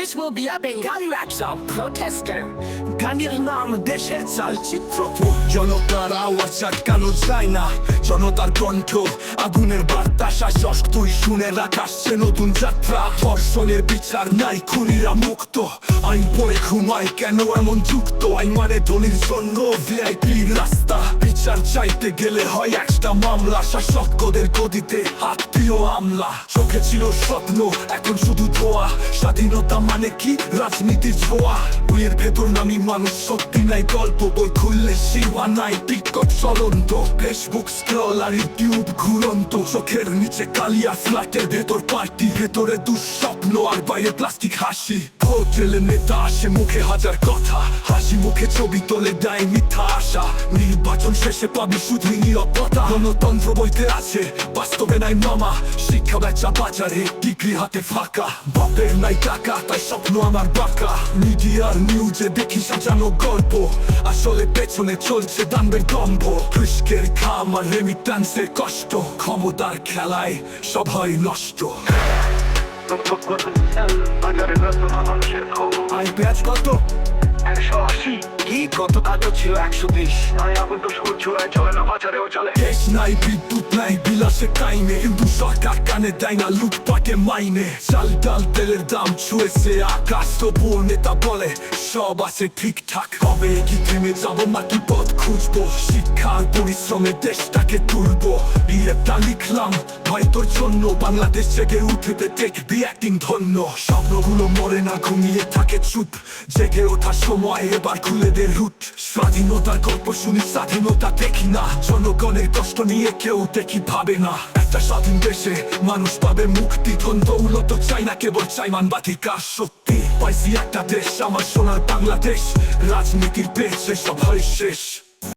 This will be a Bengali rap song protester. গানের নাম দেশের চালচিত্র। জনতার আওয়াজ আটকানো যায় না, জনতার কণ্ঠ আগুনের বার্তা শ্বাস তুই শুনে রাখ, আসছে নতুন যাত্রা। ধর্ষণের বিচার নাই, খুনিরা মুক্ত, আইন পড়ে ঘুমায় কেন এমন যুক্ত? আইন মানে ধনির জন্য ভিআইপি রাস্তা, বিচার চাইতে গেলে হয় একটা মামলা। শাসকদের গদিতে আত্মীয় আমলা, চোখে ছিল স্বপ্ন এখন শুধু ধোয়া। স্বাধীনতা মানে কি? রাজনীতির ছোঁয়া। বইয়ের ভেতর নামি মানুষ, সত্যি নাই গল্প, বই খুললে সীমা নাই, টিকটক চলন্ত, ফেসবুক স্ক্রল আর ইউটিউব ঘুরন্ত। চোখের নিচে কালিয়া, ফ্ল্যাটের ভেতর পার্টি, ভেতরে দুঃস্বপ্ন আর বাইরে প্লাস্টিক হাসি। হোটেলে নেতা আসে, মুখে হাজার কথা, হাসি মুখে ছবি তোলে, দেয় মিথ্যা আশা। নির্বাচন শেষে পাবি শুধু নিরাপত্তা। গণতন্ত্র বইতে আছে, বাস্তবে নাই মামা। শিক্ষা বেচা বাজারে, ডিগ্রি হাতে ফাঁকা। বাপের নাই টাকা, তাই স্বপ্ন আমার বাঁকা। মিডিয়ার নিউজে দেখি সাজানো গল্প, আসলে পেছনে চলছে দানবের দম্ভ। কৃষকের ঘাম আর রেমিট্যান্সের কষ্ট, ক্ষমতার খেলায় সবাই নষ্ট। আয় পেঁয়াজ কত? 180। কি কত আগে ছিল 120। চলে না বাজারেও চলে। দেশ নাই, বিদ্যুৎ নাই, বিলাসে টাইমে, কিন্তু সরকার কানে দেয় না লুটপাটে মাইনে। চাল ডাল তেলের দাম ছুঁয়েছে আকাশ, তবুও নেতা বলে সব আছে ঠিকঠাক। কবে কি থেমে যাবো, মাটি পথ খুঁজবো, শিক্ষার পরিশ্রমে দেশটাকে তুলবো। বিয়েটা লিখলাম ভাই তোর জন্য, বাংলাদেশ জেগে উঠেতে দেখবি একদিন ধন্য। স্বপ্নগুলো মরে না, ঘুমিয়ে থাকে চুপ, জেগে ওঠার সময় এবার খুলে দে রুট। স্বাধীনতার গল্প শুনি, স্বাধীনতা দেখি না, জনগণের কষ্ট নিয়ে কেউ দেখি ভাবে না। একটা স্বাধীন দেশে মানুষ পাবে মুক্তি, ধন দৌলত চাই না, কেবল চাই মানবাধিকার শক্তি। পাইছি একটা দেশ, আমার সোনার বাংলাদেশ, রাজনীতির পেছে সব হয় শেষ।